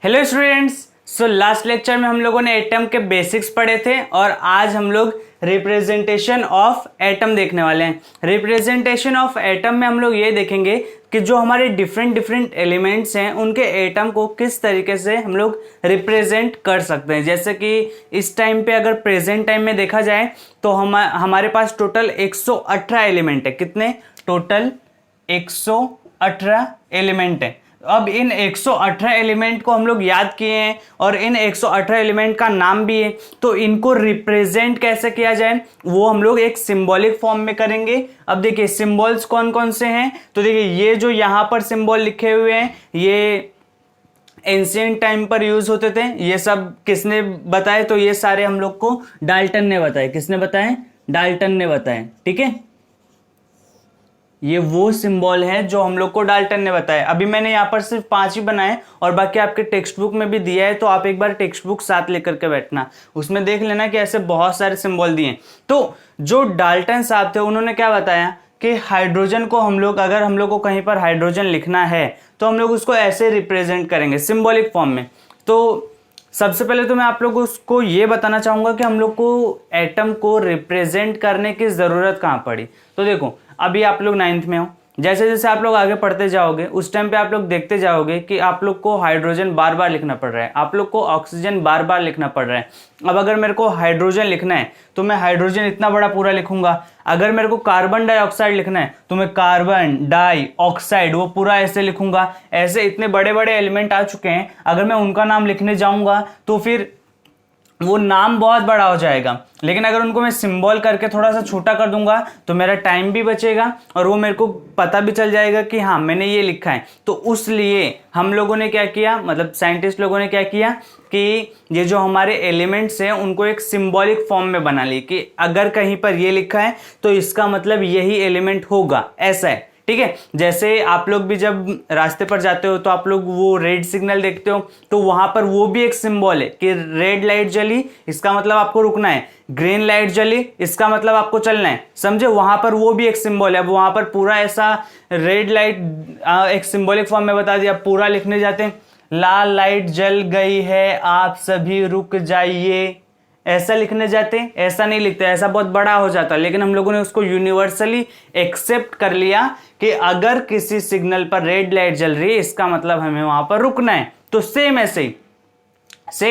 Hello students. So last lecture में हम लोगों ने एटम के बेसिक्स पढ़े थे और आज हम लोग रिप्रेजेंटेशन ऑफ एटम देखने वाले हैं। रिप्रेजेंटेशन ऑफ एटम में हम लोग ये देखेंगे कि जो हमारे डिफरेंट डिफरेंट एलिमेंट्स हैं उनके एटम को किस तरीके से हम लोग रिप्रेजेंट कर सकते हैं। जैसे कि इस टाइम पे अगर प्रेजेंट टाइम में देखा जाए तो हमारे पास टोटल 118 एलिमेंट है। कितने? टोटल 118 एलिमेंट है। अब इन 118 एलिमेंट को हम लोग याद किए हैं और इन 118 एलिमेंट का नाम भी है, तो इनको रिप्रेजेंट कैसे किया जाए वो हम लोग एक सिंबॉलिक फॉर्म में करेंगे। अब देखिए सिंबल्स कौन कौन से हैं, तो देखिए ये जो यहां पर सिंबल लिखे हुए हैं ये एंशिएंट टाइम पर यूज होते थे। ये सब किसने बताए? तो ये सारे हम लोग को डाल्टन ने बताए। किसने बताए? डाल्टन ने बताए। ठीक है, ये वो सिंबल है जो हम लोग को डाल्टन ने बताया। अभी मैंने यहाँ पर सिर्फ 5 ही बनाए और बाकी आपके टेक्स्ट बुक में भी दिया है, तो आप एक बार टेक्स्ट बुक साथ लेकर के बैठना, उसमें देख लेना कि ऐसे बहुत सारे सिंबल दिए। तो जो डाल्टन साहब थे उन्होंने क्या बताया कि हाइड्रोजन को हम लोग, अगर हम लोग को कहीं पर हाइड्रोजन लिखना है तो हम लोग उसको ऐसे रिप्रेजेंट करेंगे सिंबॉलिक फॉर्म में। तो सबसे पहले तो मैं आप लोगों को ये बताना चाहूंगा कि हम लोग को एटम को रिप्रेजेंट करने की जरूरत कहाँ पड़ी। तो देखो अभी आप लोग 9th में हो, जैसे जैसे आप लोग आगे पढ़ते जाओगे उस टाइम पे आप लोग देखते जाओगे कि आप लोग को हाइड्रोजन बार बार लिखना पड़ रहा है, आप लोग को ऑक्सीजन बार बार लिखना पड़ रहा है। अब अगर मेरे को हाइड्रोजन लिखना है तो मैं हाइड्रोजन इतना बड़ा पूरा लिखूंगा। अगर मेरे को कार्बन डाइऑक्साइड लिखना है तो मैं कार्बन डाई ऑक्साइड वो पूरा ऐसे लिखूंगा। ऐसे इतने बड़े बड़े एलिमेंट आ चुके हैं, अगर मैं उनका नाम लिखने जाऊंगा तो फिर वो नाम बहुत बड़ा हो जाएगा। लेकिन अगर उनको मैं सिंबल करके थोड़ा सा छोटा कर दूंगा तो मेरा टाइम भी बचेगा और वो मेरे को पता भी चल जाएगा कि हाँ मैंने ये लिखा है। तो उसलिए हम लोगों ने क्या किया, मतलब साइंटिस्ट लोगों ने क्या किया कि ये जो हमारे एलिमेंट्स हैं उनको एक सिंबॉलिक फॉर्म में बना ली कि अगर कहीं पर ये लिखा है तो इसका मतलब यही एलिमेंट होगा, ऐसा है। ठीक है, जैसे आप लोग भी जब रास्ते पर जाते हो तो आप लोग वो रेड सिग्नल देखते हो तो वहां पर वो भी एक सिंबल है कि रेड लाइट जली इसका मतलब आपको रुकना है, ग्रीन लाइट जली इसका मतलब आपको चलना है। समझे? वहां पर वो भी एक सिंबल है। अब वहां पर पूरा ऐसा रेड लाइट एक सिंबॉलिक फॉर्म में बता दिया, पूरा लिखने जाते हैं लाल लाइट जल गई है आप सभी रुक जाइए, ऐसा लिखने जाते, ऐसा नहीं लिखते, ऐसा बहुत बड़ा हो जाता। लेकिन हम लोगों ने उसको यूनिवर्सली एक्सेप्ट कर लिया कि अगर किसी सिग्नल पर रेड लाइट जल रही है इसका मतलब हमें वहां पर रुकना है। तो सेम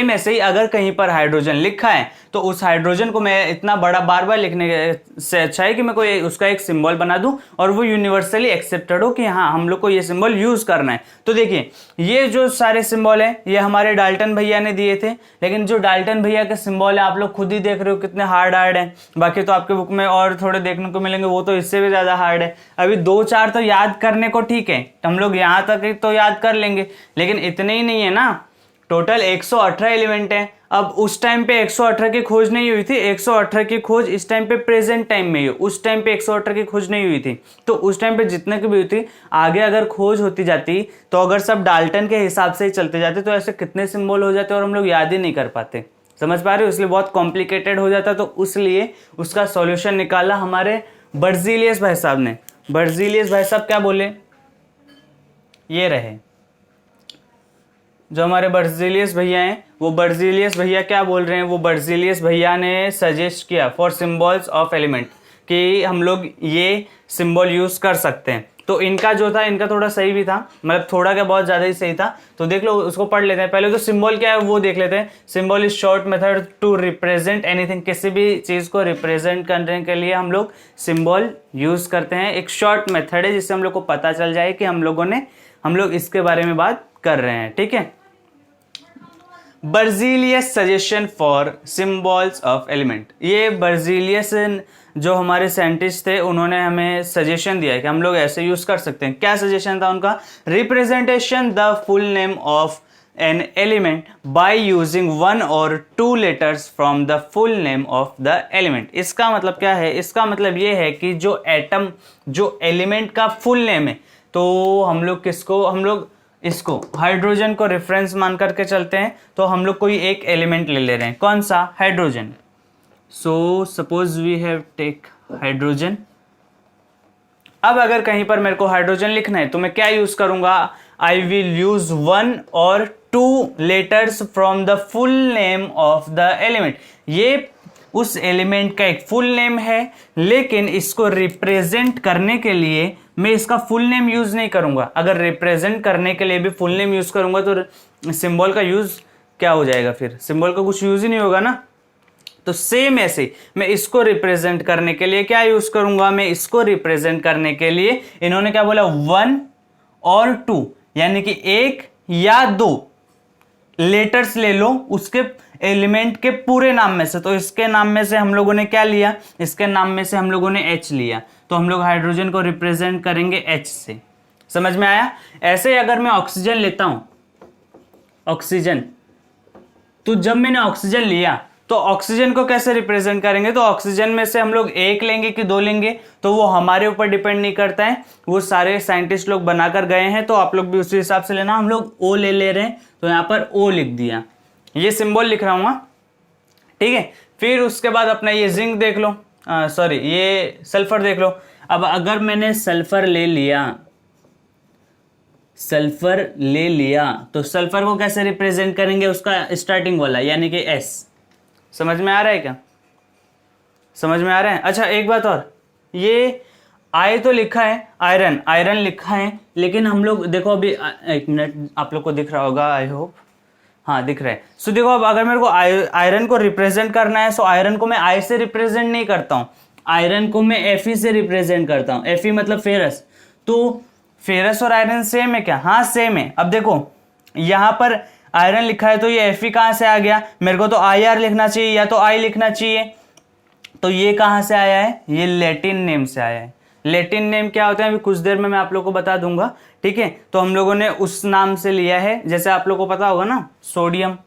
ऐसे ही अगर कहीं पर हाइड्रोजन लिखा है तो उस हाइड्रोजन को मैं इतना बड़ा बार बार लिखने से अच्छा है कि मैं कोई उसका एक सिंबल बना दूं और वो यूनिवर्सली एक्सेप्टेड हो कि हाँ हम लोग को ये सिंबल यूज करना है। तो देखिए ये जो सारे सिंबल है ये हमारे डाल्टन भैया ने दिए थे, लेकिन जो डाल्टन भैया के सिंबल है आप लोग खुद ही देख रहे हो कितने हार्ड है। बाकी तो आपके बुक में और थोड़े देखने को मिलेंगे, वो तो इससे भी ज्यादा हार्ड है। अभी 2-4 तो याद करने को ठीक है, हम लोग यहाँ तक तो याद कर लेंगे, लेकिन इतने ही नहीं है ना। टोटल 118 एलिमेंट है। अब उस टाइम पे 118 की खोज नहीं हुई थी, 118 की खोज इस टाइम पे प्रेजेंट टाइम में ही, उस टाइम पे 118 की खोज नहीं हुई थी। तो उस टाइम पे जितने की भी हुई थी, आगे अगर खोज होती जाती तो अगर सब डाल्टन के हिसाब से ही चलते जाते तो ऐसे कितने सिंबल हो जाते और हम लोग याद ही नहीं कर पाते। समझ पा रहे हो? इसलिए बहुत कॉम्प्लिकेटेड हो जाता। तो इसलिए उसका सॉल्यूशन निकाला हमारे बर्जीलियस भाई साहब ने। बर्जीलियस भाई साहब क्या बोले, ये रहे जो हमारे बर्जीलियस भैया हैं, वो बर्जीलियस भैया क्या बोल रहे हैं, वो बर्जीलियस भैया ने सजेस्ट किया फॉर सिंबल्स ऑफ एलिमेंट कि हम लोग ये सिंबल यूज कर सकते हैं। तो इनका जो था इनका थोड़ा सही भी था, मतलब थोड़ा क्या बहुत ज्यादा ही सही था। तो देख लो, उसको पढ़ लेते हैं। पहले तो सिंबल क्या है वो देख लेते हैं। Symbol is short method to represent anything. किसी भी चीज को रिप्रेजेंट करने के लिए हम लोग सिंबल यूज करते हैं। एक शॉर्ट मेथड है जिससे हम लोग को पता चल जाए कि हम लोग इसके बारे में बात कर रहे हैं। ठीक है, Berzelius suggestion for symbols of element. ये बर्जीलियस जो हमारे साइंटिस्ट थे उन्होंने हमें सजेशन दिया है कि हम लोग ऐसे यूज कर सकते हैं। क्या सजेशन था उनका? Representation the full name of an element by using 1 or 2 letters from the full name of the element. इसका मतलब क्या है? इसका मतलब ये है कि जो एटम, जो एलिमेंट का फुल नेम है, तो हम लोग इसको हाइड्रोजन को रेफरेंस मान करके चलते हैं। तो हम लोग कोई एक एलिमेंट ले रहे हैं, कौन सा? Hydrogen. So suppose we have take hydrogen. अब अगर कहीं पर मेरे को हाइड्रोजन लिखना है तो मैं क्या यूज करूंगा? आई विल यूज 1 और 2 letters from the full name of the element. ये उस एलिमेंट का एक फुल नेम है, लेकिन इसको रिप्रेजेंट करने के लिए मैं इसका फुल नेम यूज नहीं करूंगा। अगर रिप्रेजेंट करने के लिए भी फुल नेम यूज करूंगा तो सिंबल का यूज क्या हो जाएगा, फिर सिंबल का कुछ यूज ही नहीं होगा ना। तो सेम ऐसे मैं इसको रिप्रेजेंट करने के लिए क्या यूज करूंगा, मैं इसको रिप्रेजेंट करने के लिए इन्होंने क्या बोला 1 और 2, यानी कि 1 या 2 लेटर्स ले लो उसके एलिमेंट के पूरे नाम में से। तो इसके नाम में से हम लोगों ने क्या लिया, इसके नाम में से हम लोगों ने H लिया, तो हम लोग हाइड्रोजन को रिप्रेजेंट करेंगे H से। समझ में आया। ऐसे ही अगर मैं ऑक्सीजन लेता हूं, ऑक्सीजन, तो जब मैंने ऑक्सीजन लिया तो ऑक्सीजन को कैसे रिप्रेजेंट करेंगे, तो ऑक्सीजन में से हम लोग 1 लेंगे कि 2 लेंगे, तो वो हमारे ऊपर डिपेंड नहीं करता है, वो सारे साइंटिस्ट लोग बनाकर गए हैं, तो आप लोग भी उसी हिसाब से लेना। हम लोग O ले रहे हैं, तो यहाँ पर O लिख दिया, ये सिंबल लिख रहा हूँ, ठीक है। फिर उसके बाद अपना ये जिंक देख लो, सॉरी ये सल्फर देख लो। अब अगर मैंने सल्फर ले लिया तो सल्फर को कैसे रिप्रेजेंट करेंगे, उसका स्टार्टिंग वाला यानी कि S। समझ में आ रहा है क्या, समझ में आ रहा है। अच्छा एक बात और, ये I तो लिखा है, आयरन लिखा है, लेकिन हम लोग देखो अभी, एक मिनट, आप लोग को दिख रहा होगा आई होप, हाँ दिख रहा है। सो देखो अब अगर मेरे को आयरन को रिप्रेजेंट करना है, सो आयरन को मैं I से रिप्रेजेंट नहीं करता हूँ, आयरन को मैं Fe से रिप्रेजेंट करता हूँ। Fe मतलब फेरस, तो फेरस और आयरन सेम है क्या, हाँ सेम है। अब देखो यहाँ पर आयरन लिखा है, तो ये Fe कहाँ से आ गया, मेरे को तो IR लिखना चाहिए या तो I लिखना चाहिए, तो ये कहाँ से आया है, ये लैटिन नेम से आया है। लैटिन नेम क्या होता है अभी कुछ देर में मैं आप लोगों को बता दूंगा, ठीक है। तो हम लोगों ने उस नाम से लिया है, जैसे आप लोगों को पता होगा ना सोडियम,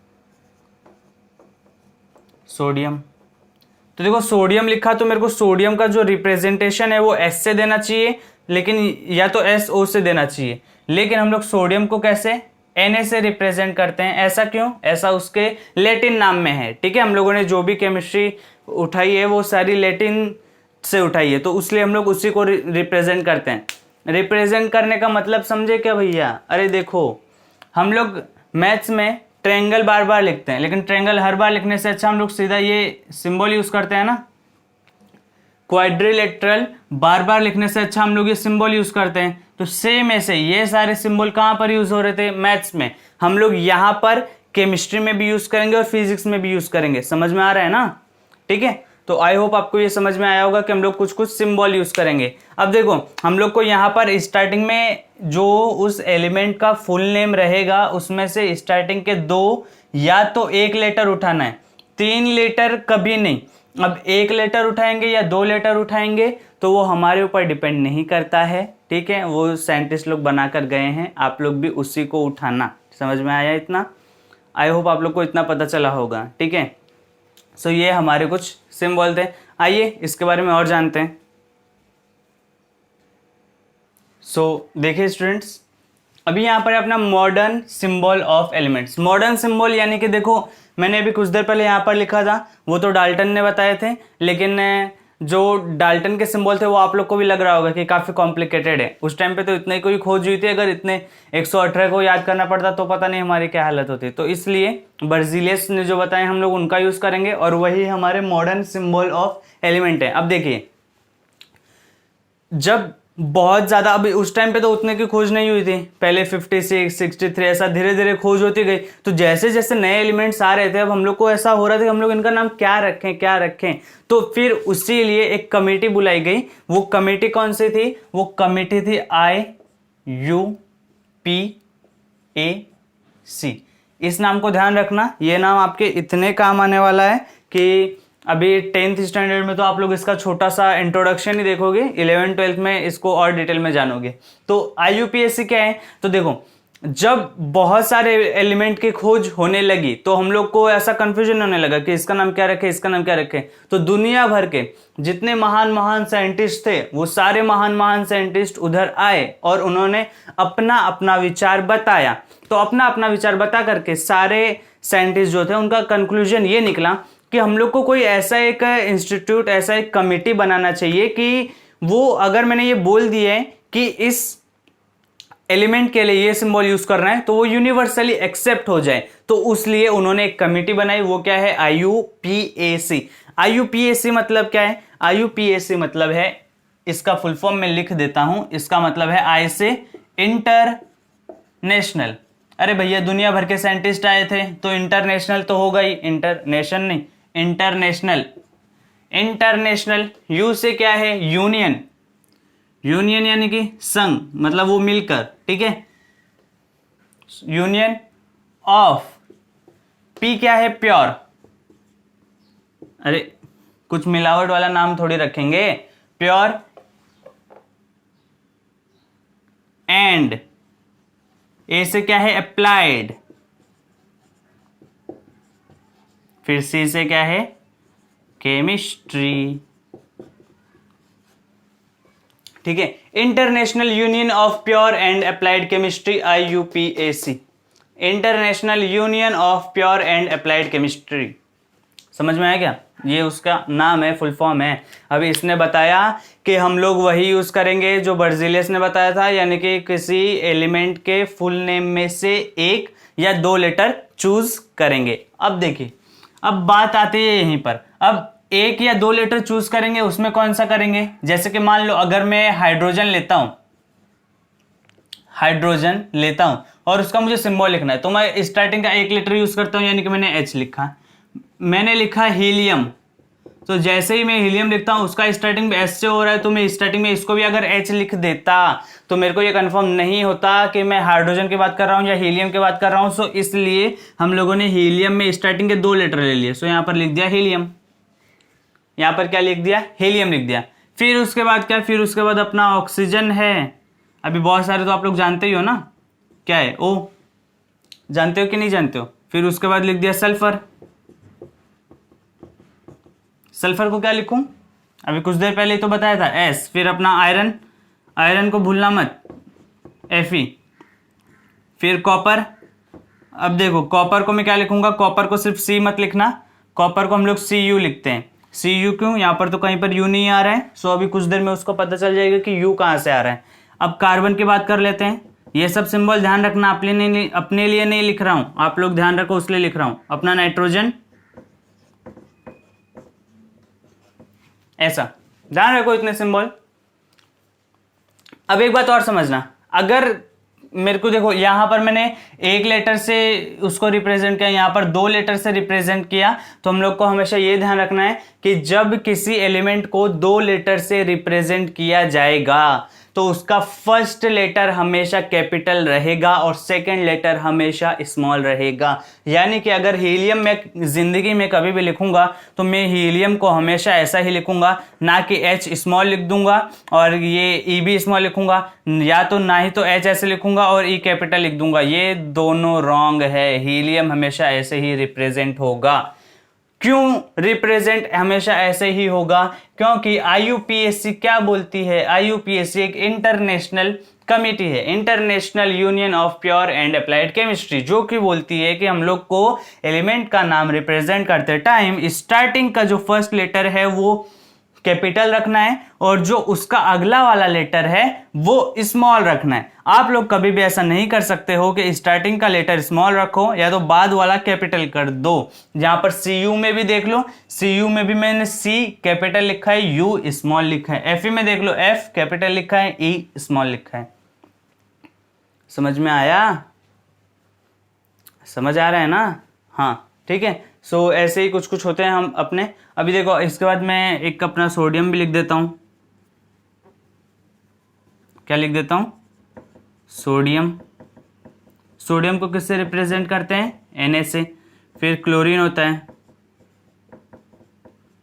तो देखो सोडियम लिखा, तो मेरे को सोडियम का जो रिप्रेजेंटेशन है वो S से देना चाहिए, लेकिन या तो SO से देना चाहिए, लेकिन हम लोग सोडियम को कैसे Na से रिप्रेजेंट करते हैं। ऐसा क्यों, ऐसा उसके लैटिन नाम में है, ठीक है। हम लोगों ने जो भी केमिस्ट्री उठाई है वो सारी लैटिन से उठाई है, तो इसलिए हम लोग उसी को रिप्रेजेंट करते हैं। रिप्रेजेंट करने का मतलब समझे क्या भैया, अरे देखो हम लोग मैथ्स में ट्रायंगल बार बार लिखते हैं, लेकिन ट्रायंगल हर बार लिखने से अच्छा हम लोग सीधा ये सिंबल यूज करते हैं ना। क्वाड्रिलेटरल बार बार लिखने से अच्छा हम लोग ये सिंबल यूज करते हैं। तो सेम ऐसे ये सारे सिंबल कहाँ पर यूज हो रहे थे, मैथ्स में, हम लोग यहाँ पर केमिस्ट्री में भी यूज करेंगे और फिजिक्स में भी यूज करेंगे। समझ में आ रहा है ना, ठीक है। तो आई होप आपको ये समझ में आया होगा कि हम लोग कुछ कुछ सिंबल यूज करेंगे। अब देखो हम लोग को यहाँ पर स्टार्टिंग में जो उस एलिमेंट का फुल नेम रहेगा उसमें से स्टार्टिंग के 2 या तो 1 लेटर उठाना है, 3 लेटर कभी नहीं। अब 1 लेटर उठाएंगे या 2 लेटर उठाएंगे तो वो हमारे ऊपर डिपेंड नहीं करता है, ठीक है। वो साइंटिस्ट लोग बनाकर गए हैं, आप लोग भी उसी को उठाना। समझ में आया इतना, आई होप आप लोग को इतना पता चला होगा, ठीक है। सो ये हमारे कुछ सिंबल थे, आइए इसके बारे में और जानते हैं। सो देखिए स्टूडेंट्स, अभी यहाँ पर अपना modern symbol of elements. Modern symbol यानी कि देखो मैंने अभी कुछ देर पहले यहाँ पर लिखा था, वो तो डाल्टन ने बताए थे, लेकिन जो डाल्टन के सिंबल थे वो आप लोग को भी लग रहा होगा कि काफ़ी कॉम्प्लिकेटेड है। उस टाइम पे तो इतने कोई खोज हुई थी, अगर इतने 118 को याद करना पड़ता तो पता नहीं हमारी क्या हालत होती। तो इसलिए बर्जीलियस ने जो बताए हम लोग उनका यूज़ करेंगे, और वही हमारे मॉडर्न सिंबल ऑफ एलिमेंट है। अब देखिए जब बहुत ज़्यादा, अभी उस टाइम पे तो उतने की खोज नहीं हुई थी, पहले 56, 63 ऐसा धीरे धीरे खोज होती गई। तो जैसे जैसे नए एलिमेंट्स आ रहे थे, अब हम लोग को ऐसा हो रहा था कि हम लोग इनका नाम क्या रखें। तो फिर उसी लिए एक कमेटी बुलाई गई। वो कमेटी कौन सी थी, वो कमेटी थी IUPAC। इस नाम को ध्यान रखना, ये नाम आपके इतने काम आने वाला है कि अभी 10th स्टैंडर्ड में तो आप लोग इसका छोटा सा इंट्रोडक्शन ही देखोगे, 11th 12th में इसको और डिटेल में जानोगे। तो IUPAC क्या है, तो देखो जब बहुत सारे एलिमेंट की खोज होने लगी तो हम लोग को ऐसा कंफ्यूजन होने लगा कि इसका नाम क्या रखे, इसका नाम क्या रखे। तो दुनिया भर के जितने महान महान साइंटिस्ट थे वो सारे महान महान साइंटिस्ट उधर आए और उन्होंने अपना अपना विचार बताया। तो अपना अपना विचार बता करके सारे साइंटिस्ट जो थे उनका कंक्लूजन ये निकला कि हम लोग को कोई ऐसा एक इंस्टीट्यूट, ऐसा एक कमेटी बनाना चाहिए कि वो, अगर मैंने ये बोल दिया है कि इस एलिमेंट के लिए ये सिंबल यूज कर रहे हैं तो वो यूनिवर्सली एक्सेप्ट हो जाए, तो उसलिए उन्होंने एक कमिटी बनाई, वो क्या है, IUPAC। IUPAC मतलब क्या है? IUPAC मतलब है, इसका फुल फॉर्म में लिख देता हूं, इसका मतलब है आई से इंटरनेशनल। अरे भैया दुनिया भर के साइंटिस्ट आए थे तो इंटरनेशनल तो होगा ही, इंटरनेशनल नहीं, इंटरनेशनल। इंटरनेशनल, यू से क्या है, यूनियन, यूनियन यानी कि संघ, मतलब वो मिलकर, ठीक है। यूनियन ऑफ, पी क्या है, प्योर। अरे कुछ मिलावट वाला नाम थोड़ी रखेंगे, प्योर एंड, ए से क्या है, अप्लाइड, फिर सी से क्या है, केमिस्ट्री, ठीक है। International union of pure and applied chemistry, IUPAC, international union of pure and applied chemistry. समझ में आया क्या? ये उसका नाम है, फुल फॉर्म है। अभी इसने बताया कि हम लोग वही यूज करेंगे जो बर्जिलियस ने बताया था, यानी कि किसी एलिमेंट के फुल नेम में से एक या दो लेटर चूज करेंगे। अब देखिए, अब बात आती है यहीं पर, अब एक या दो लेटर चूज करेंगे, उसमें कौन सा करेंगे? जैसे कि मान लो अगर मैं हाइड्रोजन लेता हूं, हाइड्रोजन लेता हूं और उसका मुझे सिंबल लिखना है, तो मैं स्टार्टिंग का एक लेटर यूज करता हूं, यानी कि मैंने H लिखा, मैंने लिखा हीलियम, तो जैसे ही मैं हीलियम लिखता हूं उसका स्टार्टिंग में S से हो रहा है, तो मैं स्टार्टिंग में इसको भी अगर H लिख देता तो मेरे को ये कंफर्म नहीं होता कि मैं हाइड्रोजन की बात कर रहा हूं या हीलियम की बात कर रहा हूं। सो इसलिए हम लोगों ने हीलियम में स्टार्टिंग के दो लेटर ले लिए, सो यहां पर लिख दिया हीलियम, यहां पर क्या लिख दिया, हीलियम लिख दिया। फिर उसके बाद क्या, फिर उसके बाद अपना ऑक्सीजन है, अभी बहुत सारे तो आप लोग जानते ही हो ना, क्या है, O, जानते हो कि नहीं जानते हो। फिर उसके बाद लिख दिया सल्फर, सल्फर को क्या लिखूं, अभी कुछ देर पहले तो बताया था S। फिर अपना आयरन, आयरन को भूलना मत, Fe। फिर कॉपर, अब देखो कॉपर को मैं क्या लिखूंगा, कॉपर को सिर्फ C मत लिखना, कॉपर को हम लोग Cu लिखते हैं। Cu क्यों, यहां पर तो कहीं पर U नहीं आ रहा है, सो अभी कुछ देर में उसको पता चल जाएगा कि U कहां से आ रहा है। अब कार्बन की बात कर लेते हैं, ये सब सिंबल ध्यान रखना, अपने लिए नहीं लिख रहा हूं, आप लोग ध्यान रखो उसलिए लिख रहा हूं। अपना नाइट्रोजन, ऐसा ध्यान रखो इतने सिंबल। अब एक बात और समझना, अगर मेरे को देखो यहां पर मैंने एक लेटर से उसको रिप्रेजेंट किया, यहां पर दो लेटर से रिप्रेजेंट किया, तो हम लोग को हमेशा ये ध्यान रखना है कि जब किसी एलिमेंट को दो लेटर से रिप्रेजेंट किया जाएगा तो उसका फर्स्ट लेटर हमेशा कैपिटल रहेगा और सेकंड लेटर हमेशा स्मॉल रहेगा। यानी कि अगर हीलियम में जिंदगी में कभी भी लिखूंगा तो मैं हीलियम को हमेशा ऐसा ही लिखूंगा, ना कि H स्मॉल लिख दूंगा और ये E भी स्मॉल लिखूंगा, या तो ना ही तो H ऐसे लिखूंगा और E कैपिटल लिख दूंगा, ये दोनों रॉन्ग है। हीलियम हमेशा ऐसे ही रिप्रेजेंट होगा। क्यों रिप्रेजेंट हमेशा ऐसे ही होगा? क्योंकि IUPAC क्या बोलती है, IUPAC एक इंटरनेशनल कमिटी है, international union of pure and applied chemistry, जो कि बोलती है कि हम लोग को एलिमेंट का नाम रिप्रेजेंट करते टाइम स्टार्टिंग का जो फर्स्ट लेटर है वो कैपिटल रखना है और जो उसका अगला वाला लेटर है वो स्मॉल रखना है। आप लोग कभी भी ऐसा नहीं कर सकते हो कि स्टार्टिंग का लेटर स्मॉल रखो या तो बाद वाला कैपिटल कर दो। जहां पर Cu में भी देख लो, Cu में भी मैंने C कैपिटल लिखा है, U स्मॉल लिखा है। Fe में देख लो, F कैपिटल लिखा है, E स्मॉल लिखा है। समझ में आया? समझ आ रहा है ना? हाँ ठीक है। सो ऐसे ही कुछ कुछ होते हैं हम अपने। अभी देखो इसके बाद मैं एक अपना सोडियम भी लिख देता हूं। क्या लिख देता हूं? सोडियम। सोडियम को किससे रिप्रेजेंट करते हैं? Na से। फिर क्लोरीन होता है,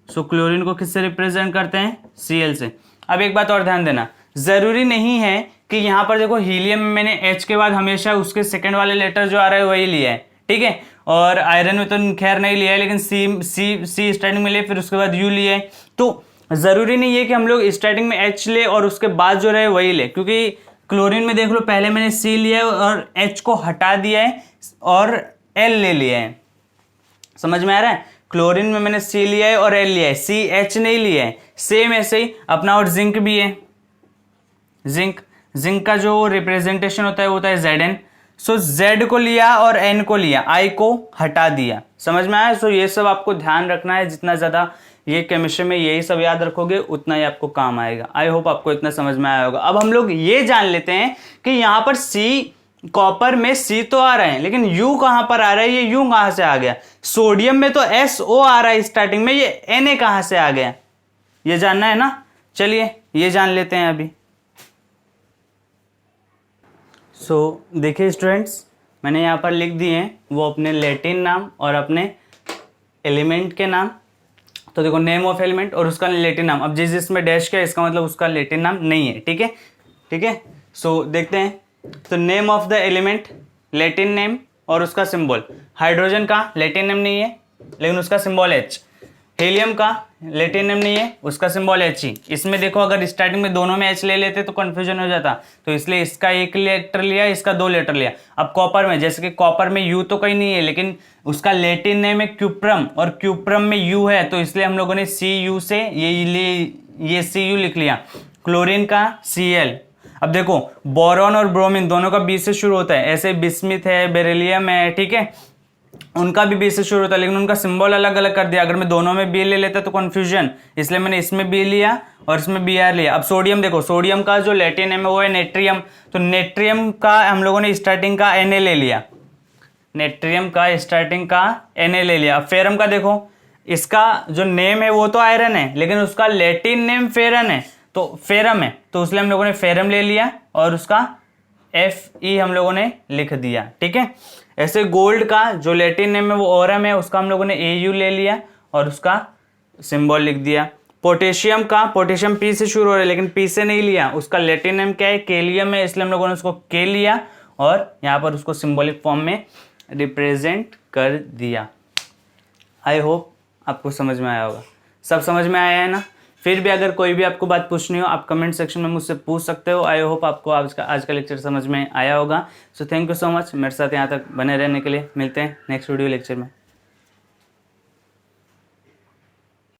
सो क्लोरीन को किससे रिप्रेजेंट करते हैं? Cl से। अब एक बात और ध्यान देना, जरूरी नहीं है कि यहां पर देखो हीलियम में मैंने H के बाद हमेशा उसके सेकंड वाले लेटर जो आ रहा है वही लिया है, ठीक है। और आयरन में तो खैर नहीं लिया है, लेकिन सी स्टार्टिंग में लिए, फिर उसके बाद U लिया है। तो जरूरी नहीं है कि हम लोग स्टार्टिंग में H ले और उसके बाद जो रहे वही ले, क्योंकि क्लोरीन में देख लो पहले मैंने C लिया है और H को हटा दिया है और L ले लिया है। समझ में आ रहा है? क्लोरीन में मैंने C लिया है और L लिया है, CH नहीं लिया है। सेम ऐसे ही अपना और जिंक भी है, जिंक। जिंक का जो रिप्रेजेंटेशन होता है वो होता है Zn। सो Z को लिया और N को लिया, I को हटा दिया। समझ में आया? सो ये सब आपको ध्यान रखना है, जितना ज़्यादा ये केमिस्ट्री में यही सब याद रखोगे उतना ही आपको काम आएगा। आई होप आपको इतना समझ में आया होगा। अब हम लोग ये जान लेते हैं कि यहाँ पर C, कॉपर में C तो आ रहे हैं, लेकिन U कहाँ पर आ रहा है, ये U कहाँ से आ गया? सोडियम में तो SO आ रहा है स्टार्टिंग में, ये Na कहाँ से आ गया? ये जानना है ना, चलिए ये जान लेते हैं अभी। देखिए स्टूडेंट्स, मैंने यहाँ पर लिख दिए हैं वो अपने लैटिन नाम और अपने एलिमेंट के नाम। तो देखो, नेम ऑफ एलिमेंट और उसका लैटिन नाम। अब जिसमें डैश किया इसका मतलब उसका लैटिन नाम नहीं है, ठीक है, ठीक है। सो देखते हैं, तो name of the element Latin name और उसका सिंबल। हाइड्रोजन का लैटिन नेम नहीं है लेकिन उसका सिंबल H। हीलियम का लैटिन नेम नहीं है, उसका सिंबल He। इसमें देखो, अगर स्टार्टिंग में दोनों में H ले लेते तो कंफ्यूजन हो जाता, तो इसलिए इसका एक लेटर लिया, इसका 2 लेटर लिया। अब कॉपर में, जैसे कि कॉपर में U तो कहीं नहीं है लेकिन उसका लैटिन नेम है क्यूप्रम और क्यूप्रम में U है, तो इसलिए हम लोगों ने Cu से ये Cu लिख लिया। क्लोरीन का Cl। अब देखो, बोरॉन और ब्रोमीन दोनों का B से शुरू होता है, ऐसे बिस्मिथ है, बेरिलियम है, ठीक है, उनका भी B से शुरू होता है लेकिन उनका सिंबल अलग अलग कर दिया। अगर मैं दोनों में B ले लेता तो कंफ्यूजन, इसलिए मैंने इसमें B लिया और इसमें Br लिया। अब सोडियम देखो, सोडियम का जो लैटिन नेम है वो है नेट्रियम, तो नेट्रियम का हम लोगों ने स्टार्टिंग का Na ले लिया, नेट्रियम का स्टार्टिंग का Na ले लिया। अब फेरम का देखो, इसका जो नेम है वो तो आयरन है लेकिन उसका लैटिन नेम फेरन है, तो फेरम है, तो इसलिए हम लोगों ने फेरम ले लिया और उसका Fe हम लोगों ने लिख दिया, ठीक है। ऐसे गोल्ड का जो लैटिन नेम है वो ओरम है, उसका हम लोगों ने Au ले लिया और उसका सिंबल लिख दिया। पोटेशियम का, पोटेशियम P से शुरू हो रहा है लेकिन P से नहीं लिया, उसका लैटिन नेम क्या है, केलियम है, इसलिए हम लोगों ने उसको K लिया और यहाँ पर उसको सिंबॉलिक फॉर्म में रिप्रेजेंट कर दिया। आई होप आपको समझ में आया होगा। सब समझ में आया है ना? फिर भी अगर कोई भी आपको बात पूछनी हो आप कमेंट सेक्शन में मुझसे पूछ सकते हो। आई होप आपको आज का लेक्चर समझ में आया होगा। So thank you so much मेरे साथ यहाँ तक बने रहने के लिए। मिलते हैं नेक्स्ट वीडियो लेक्चर में।